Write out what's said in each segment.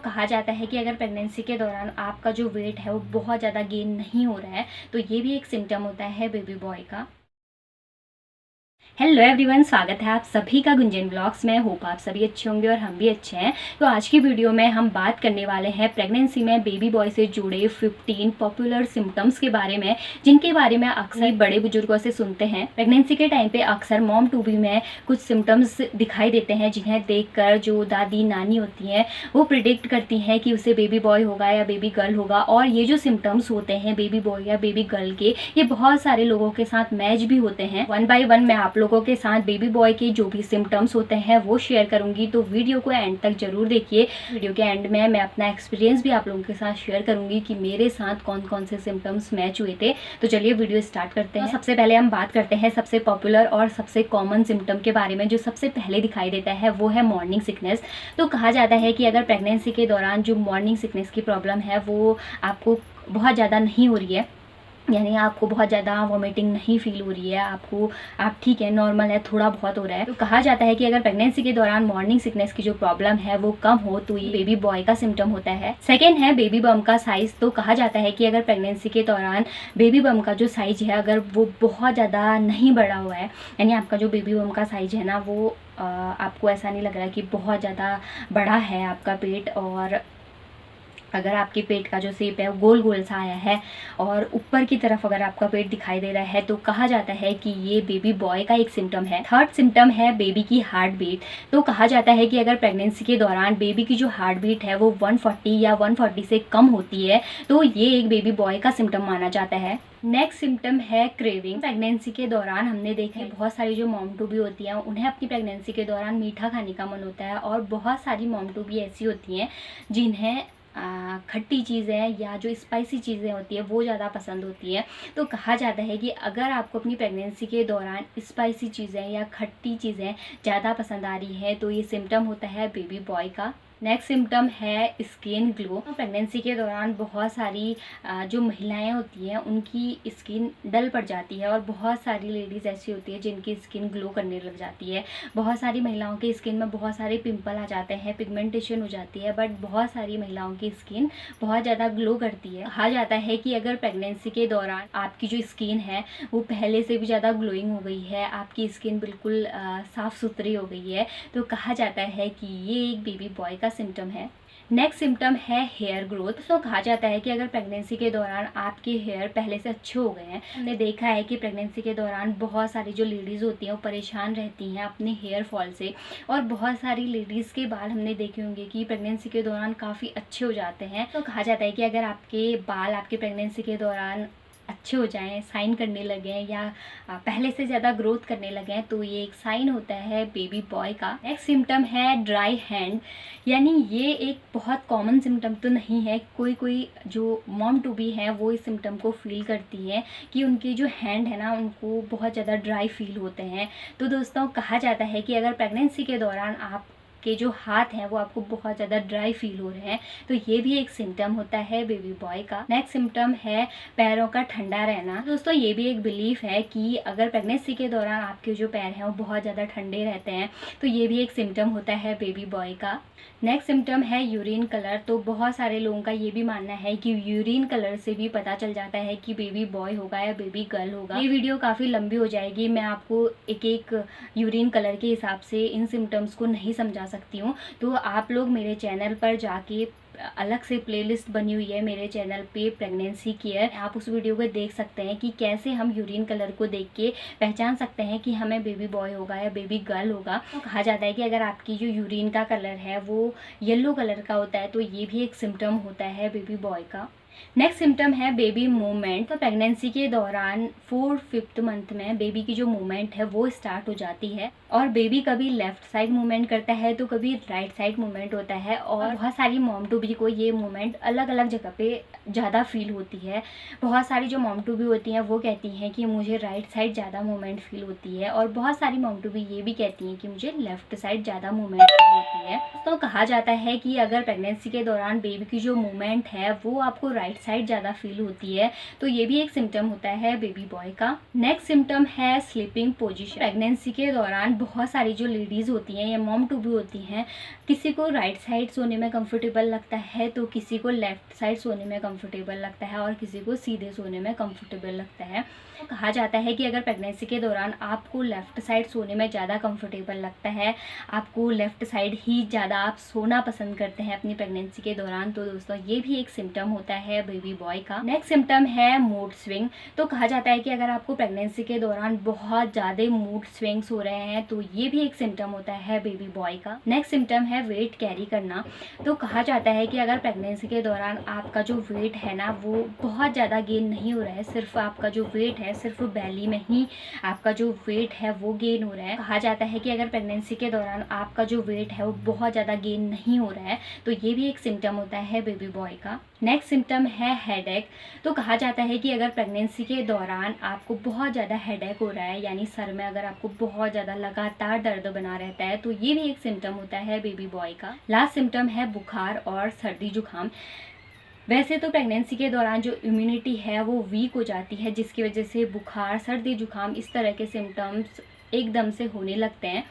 कहा जाता है कि अगर प्रेगनेंसी के दौरान आपका जो वेट है वो बहुत ज़्यादा गेन नहीं हो रहा है तो ये भी एक सिम्टम होता है बेबी बॉय का। हेलो एवरीवन, स्वागत है आप सभी का गुंजन ब्लॉग्स में। होप आप सभी अच्छे होंगे और हम भी अच्छे हैं। तो आज की वीडियो में हम बात करने वाले हैं प्रेगनेंसी में बेबी बॉय से जुड़े 15 पॉपुलर सिम्टम्स के बारे में, जिनके बारे में अक्सर बड़े बुजुर्गों से सुनते हैं। प्रेगनेंसी के टाइम पे अक्सर मॉम टू बी में कुछ सिम्टम्स दिखाई देते हैं, जिन्हें देखकर जो दादी नानी होती हैं वो प्रिडिक्ट करती हैं कि उसे बेबी बॉय होगा या बेबी गर्ल होगा। और ये जो सिम्टम्स होते हैं बेबी बॉय या बेबी गर्ल के, ये बहुत सारे लोगों के साथ मैच भी होते हैं। वन बाय वन मैं आप लोगों के साथ बेबी बॉय के जो भी सिम्टम्स होते हैं वो शेयर करूंगी, तो वीडियो को एंड तक जरूर देखिए। वीडियो के एंड में मैं अपना एक्सपीरियंस भी आप लोगों के साथ शेयर करूंगी कि मेरे साथ कौन कौन से सिम्टम्स मैच हुए थे। तो चलिए वीडियो स्टार्ट करते हैं। सबसे पहले हम बात करते हैं सबसे पॉपुलर और सबसे कॉमन सिम्टम के बारे में। जो सबसे पहले दिखाई देता है वो है मॉर्निंग सिकनेस। तो कहा जाता है कि अगर प्रेगनेंसी के दौरान जो मॉर्निंग सिकनेस की प्रॉब्लम है वो आपको बहुत ज़्यादा नहीं हो रही है, यानी आपको बहुत ज़्यादा वॉमिटिंग नहीं फील हो रही है, आप ठीक है, नॉर्मल है, थोड़ा बहुत हो रहा है, तो कहा जाता है कि अगर प्रेगनेंसी के दौरान मॉर्निंग सिकनेस की जो प्रॉब्लम है वो कम हो तो ये बेबी बॉय का सिम्टम होता है। सेकेंड है बेबी बम का साइज। तो कहा जाता है कि अगर प्रेगनेंसी के दौरान बेबी बम का जो साइज है अगर वो बहुत ज़्यादा नहीं बढ़ा हुआ है, यानी आपका जो बेबी बम का साइज है ना वो आपको ऐसा नहीं लग रहा कि बहुत ज़्यादा बड़ा है आपका पेट, और अगर आपके पेट का जो शेप है वो गोल गोल सा आया है और ऊपर की तरफ अगर आपका पेट दिखाई दे रहा है तो कहा जाता है कि ये बेबी बॉय का एक सिम्टम है। थर्ड सिम्टम है बेबी की हार्ट बीट। तो कहा जाता है कि अगर प्रेगनेंसी के दौरान बेबी की जो हार्ट बीट है वो 140 या 140 से कम होती है तो ये एक बेबी बॉय का सिम्टम माना जाता है। नेक्स्ट सिम्टम है क्रेविंग। प्रेगनेंसी के दौरान हमने देखा है बहुत सारी जो मॉम टू बी होती हैं उन्हें अपनी प्रेगनेंसी के दौरान मीठा खाने का मन होता है, और बहुत सारी मॉम टू बी ऐसी होती हैं जिन्हें खट्टी चीज़ें या जो स्पाइसी चीज़ें होती है वो ज़्यादा पसंद होती है। तो कहा जाता है कि अगर आपको अपनी प्रेगनेंसी के दौरान स्पाइसी चीज़ें या खट्टी चीज़ें ज़्यादा पसंद आ रही है तो ये सिम्टम होता है बेबी बॉय का। नेक्स्ट सिम्टम है स्किन ग्लो। प्रेगनेंसी के दौरान बहुत सारी जो महिलाएं होती हैं उनकी स्किन डल पड़ जाती है, और बहुत सारी लेडीज़ ऐसी होती है जिनकी स्किन ग्लो करने लग जाती है। बहुत सारी महिलाओं की स्किन में बहुत सारे पिंपल आ जाते हैं, पिगमेंटेशन हो जाती है, बट बहुत सारी महिलाओं की स्किन बहुत ज़्यादा ग्लो करती है। कहा जाता है कि अगर प्रेगनेंसी के दौरान आपकी जो स्किन है वो पहले से भी ज़्यादा ग्लोइंग हो गई है, आपकी स्किन बिल्कुल साफ़ सुथरी हो गई है, तो कहा जाता है कि ये एक बेबी बॉय का सिम्टम है। नेक्स्ट सिम्टम है हेयर ग्रोथ। तो कहा जाता है कि अगर प्रेगनेंसी के दौरान आपके हेयर पहले से अच्छे हो गए हैं, हमने देखा है कि प्रेगनेंसी के दौरान बहुत सारी जो लेडीज़ होती हैं वो परेशान रहती हैं अपने हेयर फॉल से, और बहुत सारी लेडीज़ के बाल हमने देखे होंगे कि प्रेगनेंसी के दौरान काफ़ी अच्छे हो जाते हैं। तो कहा जाता है कि अगर आपके बाल आपके प्रेगनेंसी के दौरान अच्छे हो जाएं, साइन करने लगें या पहले से ज़्यादा ग्रोथ करने लगें तो ये एक साइन होता है बेबी बॉय का। नेक्स्ट सिम्टम है ड्राई हैंड, यानी ये एक बहुत कॉमन सिम्टम तो नहीं है, कोई जो मॉम टू बी है वो इस सिम्टम को फील करती है कि उनके जो हैंड है ना उनको बहुत ज़्यादा ड्राई फील होते हैं। तो दोस्तों कहा जाता है कि अगर प्रेगनेंसी के दौरान आप के जो हाथ हैं वो आपको बहुत ज़्यादा ड्राई फील हो रहे हैं तो ये भी एक सिम्टम होता है बेबी बॉय का। नेक्स्ट सिम्टम है पैरों का ठंडा रहना। दोस्तों ये भी एक बिलीफ है कि अगर प्रेगनेंसी के दौरान आपके जो पैर हैं वो बहुत ज़्यादा ठंडे रहते हैं तो ये भी एक सिम्टम होता है बेबी बॉय का। नेक्स्ट सिम्टम है यूरिन कलर। तो बहुत सारे लोगों का ये भी मानना है कि यूरिन कलर से भी पता चल जाता है कि बेबी बॉय होगा या बेबी गर्ल होगा। ये वीडियो काफ़ी लंबी हो जाएगी, मैं आपको एक एक यूरिन कलर के हिसाब से इन सिम्टम्स को नहीं समझा सकती हूँ, तो आप लोग मेरे चैनल पर जाके अलग से प्लेलिस्ट बनी हुई है मेरे चैनल पे प्रेगनेंसी केयर, आप उस वीडियो को देख सकते हैं कि कैसे हम यूरिन कलर को देख के पहचान सकते हैं कि हमें बेबी बॉय होगा या बेबी गर्ल होगा। तो कहा जाता है कि अगर आपकी जो यूरिन का कलर है वो येलो कलर का होता है तो ये भी एक सिम्टम होता है बेबी बॉय का। नेक्स्ट सिम्टम है बेबी मूवमेंट। तो प्रेगनेंसी के दौरान 4-5 मंथ में बेबी की जो मूवमेंट है वो स्टार्ट हो जाती है, और बेबी कभी लेफ्ट साइड मूवमेंट करता है तो कभी राइट साइड मूवमेंट होता है, और बहुत सारी मॉम टू बी को ये मूवमेंट अलग अलग जगह पे ज़्यादा फील होती है। बहुत सारी जो मॉम टू बी होती हैं वो कहती हैं कि मुझे राइट साइड ज़्यादा मूवमेंट फील होती है, और बहुत सारी मॉम टू बी ये भी कहती हैं कि मुझे लेफ्ट साइड ज़्यादा मूवमेंट फील होती है। तो कहा जाता है कि अगर प्रेगनेंसी के दौरान बेबी की जो मूवमेंट है वो आपको राइट साइड ज़्यादा फील होती है, तो ये भी एक सिम्टम होता है बेबी बॉय का। नेक्स्ट सिम्टम है स्लीपिंग पोजीशन। प्रेगनेंसी के दौरान बहुत सारी जो लेडीज़ होती हैं या मॉम टू बी होती हैं, किसी को राइट साइड सोने में कंफर्टेबल लगता है तो किसी को लेफ़्ट साइड सोने में कंफर्टेबल लगता है और किसी को सीधे सोने में कंफर्टेबल लगता है। तो कहा जाता है कि अगर प्रेगनेंसी के दौरान आपको लेफ़्ट साइड सोने में ज़्यादा कंफर्टेबल लगता है, आपको लेफ़्ट साइड ही ज़्यादा आप सोना पसंद करते हैं अपनी प्रेगनेंसी के दौरान, तो दोस्तों ये भी एक सिम्टम होता है बेबी बॉय का। नेक्स्ट सिम्टम है मूड स्विंग। तो कहा जाता है कि अगर आपको प्रेगनेंसी के दौरान बहुत ज़्यादा मूड स्विंग्स हो रहे हैं तो ये भी एक सिम्टम होता है बेबी बॉय का। नेक्स्ट सिम्टम है वेट कैरी करना। तो कहा जाता है कि अगर प्रेगनेंसी के दौरान आपका जो वेट है ना वो बहुत ज़्यादा गेन नहीं हो रहा है, सिर्फ आपका जो वेट है सिर्फ बेली में ही आपका जो वेट है वो गेन हो रहा है। कहा जाता है कि अगर प्रेगनेंसी के दौरान आपका जो वेट है वो बहुत ज़्यादा गेन नहीं हो रहा है तो ये भी एक सिम्टम होता है बेबी बॉय का। नेक्स्ट सिम्टम है हेडेक। तो कहा जाता है कि अगर प्रेगनेंसी के दौरान आपको बहुत ज़्यादा हेडेक हो रहा है, यानी सर में अगर आपको बहुत ज़्यादा लगातार दर्द बना रहता है, तो ये भी एक सिम्टम होता है बेबी बॉय का। लास्ट सिम्टम है बुखार और सर्दी जुकाम। वैसे तो प्रेगनेंसी के दौरान जो इम्यूनिटी है वो वीक हो जाती है, जिसकी वजह से बुखार, सर्दी जुकाम इस तरह के सिम्टम्स एकदम से होने लगते हैं।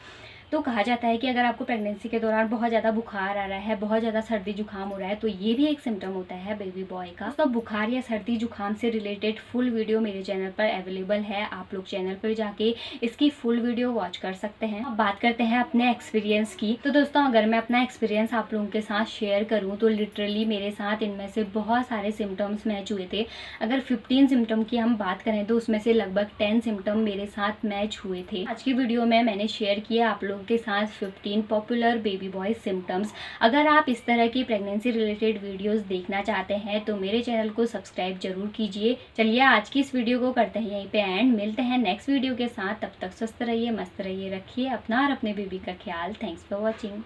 तो कहा जाता है कि अगर आपको प्रेगनेंसी के दौरान बहुत ज़्यादा बुखार आ रहा है, बहुत ज़्यादा सर्दी जुकाम हो रहा है, तो ये भी एक सिम्टम होता है बेबी बॉय का। तो बुखार या सर्दी जुकाम से रिलेटेड फुल वीडियो मेरे चैनल पर अवेलेबल है, आप लोग चैनल पर जाके इसकी फुल वीडियो वॉच कर सकते हैं। अब बात करते हैं अपने एक्सपीरियंस की। तो दोस्तों अगर मैं अपना एक्सपीरियंस आप लोगों के साथ शेयर करूँ तो लिटरली मेरे साथ इनमें से बहुत सारे सिम्टम्स मैच हुए थे। अगर 15 सिम्टम की हम बात करें तो उसमें से लगभग 10 सिम्टम मेरे साथ मैच हुए थे। आज की वीडियो में मैंने शेयर किया आप लोग के साथ 15 पॉपुलर बेबी बॉय सिम्टम्स। अगर आप इस तरह की प्रेगनेंसी रिलेटेड वीडियोस देखना चाहते हैं तो मेरे चैनल को सब्सक्राइब जरूर कीजिए। चलिए आज की इस वीडियो को करते हैं यहीं पे एंड, मिलते हैं नेक्स्ट वीडियो के साथ। तब तक स्वस्थ रहिए, मस्त रहिए, रखिए अपना और अपने बेबी का ख्याल। Thanks for watching.